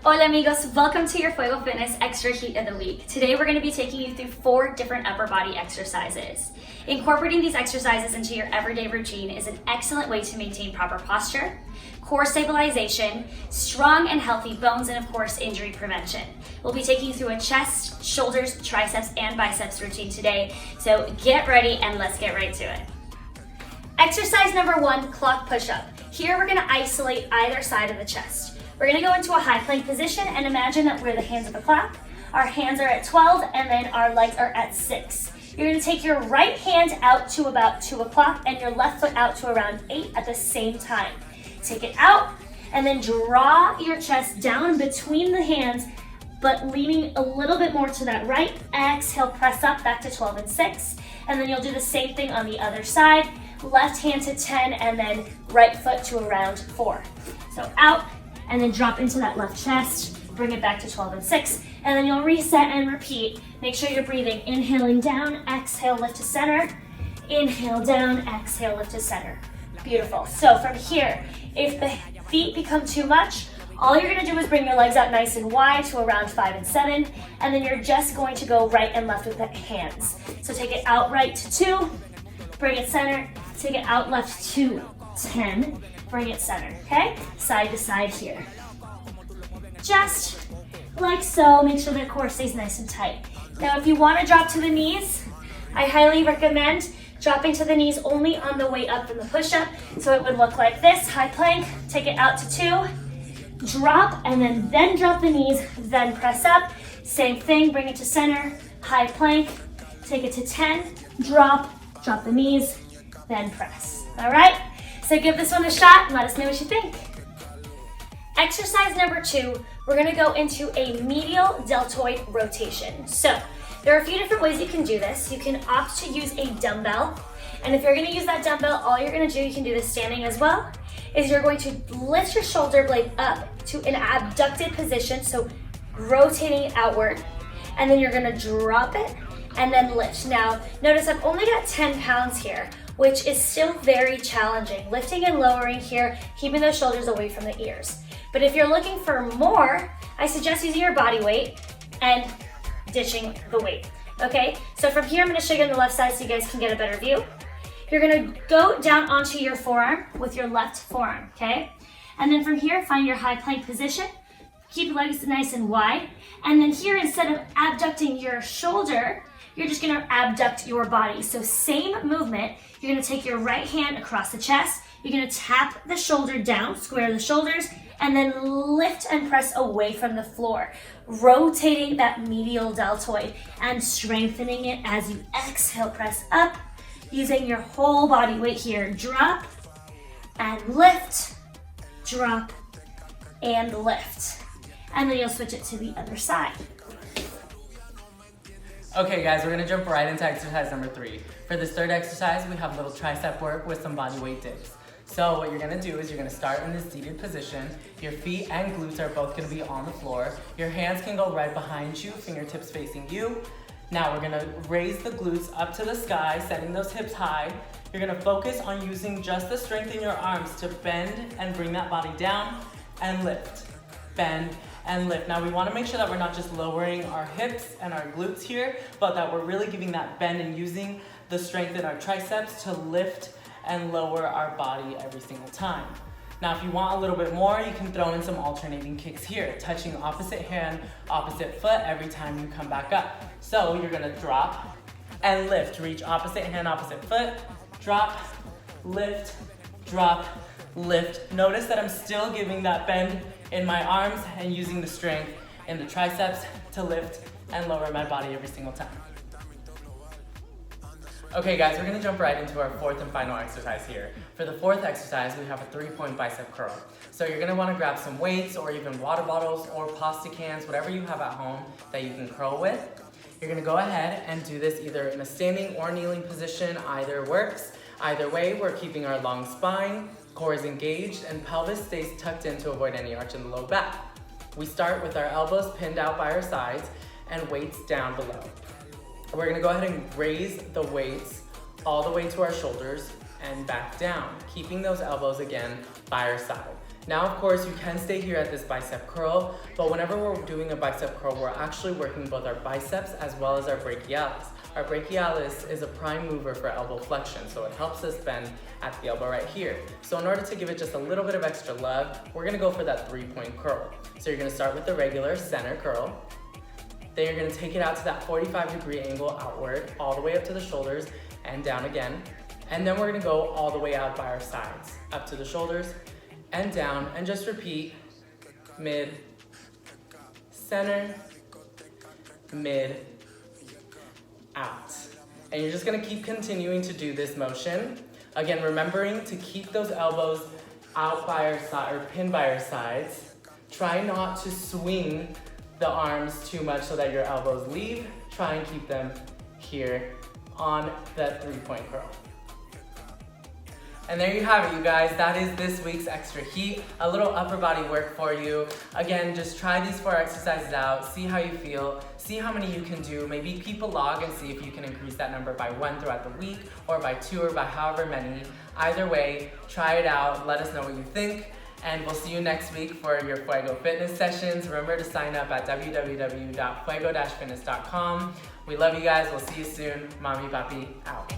Hola amigos, welcome to your Fuego Fitness Extra Heat of the Week. Today we're going to be taking you through 4 different upper body exercises. Incorporating these exercises into your everyday routine is an excellent way to maintain proper posture, core stabilization, strong and healthy bones, and of course injury prevention. We'll be taking you through a chest, shoulders, triceps, and biceps routine today, so get ready and let's get right to it. Exercise number 1, clock push up. Here we're going to isolate either side of the chest. We're going to go into a high plank position and imagine that we're the hands of the clock. Our hands are at 12 and then our legs are at 6. You're going to take your right hand out to about 2 o'clock and your left foot out to around 8 at the same time. Take it out and then draw your chest down between the hands, but leaning a little bit more to that right. Exhale, press up back to 12 and 6. And then you'll do the same thing on the other side. Left hand to 10 and then right foot to around 4. So out and then drop into that left chest. Bring it back to 12 and 6. And then you'll reset and repeat. Make sure you're breathing. Inhaling down, exhale, lift to center. Inhale down, exhale, lift to center. Beautiful. So from here, if the feet become too much, all you're going to do is bring your legs out nice and wide to around 5 and 7, and then you're just going to go right and left with the hands. So take it out right to 2, bring it center, take it out left to 10, bring it center, okay? Side to side here. Just like so, make sure that core stays nice and tight. Now if you want to drop to the knees, I highly recommend dropping to the knees only on the way up from the push-up. So it would look like this, high plank, take it out to 2, drop, and then drop the knees, then press up. Same thing, bring it to center, high plank, take it to 10, drop the knees, then press. All right? So give this one a shot and let us know what you think. Exercise number 2, we're gonna go into a medial deltoid rotation. So there are a few different ways you can do this. You can opt to use a dumbbell. And if you're gonna use that dumbbell, all you're gonna do, you can do this standing as well, is you're going to lift your shoulder blade up to an abducted position, so rotating it outward, and then you're gonna drop it and then lift. Now, notice I've only got 10 pounds here, which is still very challenging. Lifting and lowering here, keeping those shoulders away from the ears. But if you're looking for more, I suggest using your body weight and ditching the weight, okay? So from here, I'm gonna show you on the left side so you guys can get a better view. You're gonna go down onto your forearm with your left forearm, okay? And then from here, find your high plank position. Keep your legs nice and wide. And then here, instead of abducting your shoulder, you're just gonna abduct your body. So same movement, you're gonna take your right hand across the chest, you're gonna tap the shoulder down, square the shoulders, and then lift and press away from the floor, rotating that medial deltoid and strengthening it as you exhale, press up, using your whole body weight here. Drop and lift, drop and lift. And then you'll switch it to the other side. Okay guys, we're gonna jump right into exercise number 3. For this third exercise, we have a little tricep work with some body weight dips. So what you're gonna do is you're gonna start in this seated position. Your feet and glutes are both gonna be on the floor. Your hands can go right behind you, fingertips facing you. Now we're gonna raise the glutes up to the sky, setting those hips high. You're gonna focus on using just the strength in your arms to bend and bring that body down and lift. Bend and lift. Now we wanna make sure that we're not just lowering our hips and our glutes here, but that we're really giving that bend and using the strength in our triceps to lift and lower our body every single time. Now if you want a little bit more, you can throw in some alternating kicks here, touching opposite hand, opposite foot every time you come back up. So you're gonna drop and lift, reach opposite hand, opposite foot, drop, lift, drop, lift. Notice that I'm still giving that bend in my arms and using the strength in the triceps to lift and lower my body every single time. Okay guys, we're gonna jump right into our 4th and final exercise here. For the 4th exercise, we have a 3-point bicep curl. So you're gonna wanna grab some weights or even water bottles or pasta cans, whatever you have at home that you can curl with. You're gonna go ahead and do this either in a standing or kneeling position, either works. Either way, we're keeping our long spine, core is engaged, and pelvis stays tucked in to avoid any arch in the low back. We start with our elbows pinned out by our sides and weights down below. We're gonna go ahead and raise the weights all the way to our shoulders and back down, keeping those elbows again by our side. Now, of course, you can stay here at this bicep curl, but whenever we're doing a bicep curl, we're actually working both our biceps as well as our brachialis. Our brachialis is a prime mover for elbow flexion, so it helps us bend at the elbow right here. So in order to give it just a little bit of extra love, we're gonna go for that 3-point curl. So you're gonna start with the regular center curl. Then you're gonna take it out to that 45-degree angle outward, all the way up to the shoulders and down again. And then we're gonna go all the way out by our sides, up to the shoulders and down, and just repeat mid, center, mid, out. And you're just gonna keep continuing to do this motion. Again, remembering to keep those elbows out by our side, or pinned by our sides. Try not to swing the arms too much so that your elbows leave. Try and keep them here on that 3-point curl. And there you have it, you guys. That is this week's extra heat, a little upper body work for you. Again, just try these 4 exercises out, see how you feel, see how many you can do, maybe keep a log and see if you can increase that number by 1 throughout the week, or by 2, or by however many. Either way, try it out, let us know what you think, and we'll see you next week for your Fuego fitness sessions. Remember to sign up at www.fuego-fitness.com. We love you guys, we'll see you soon. Mami Papi out.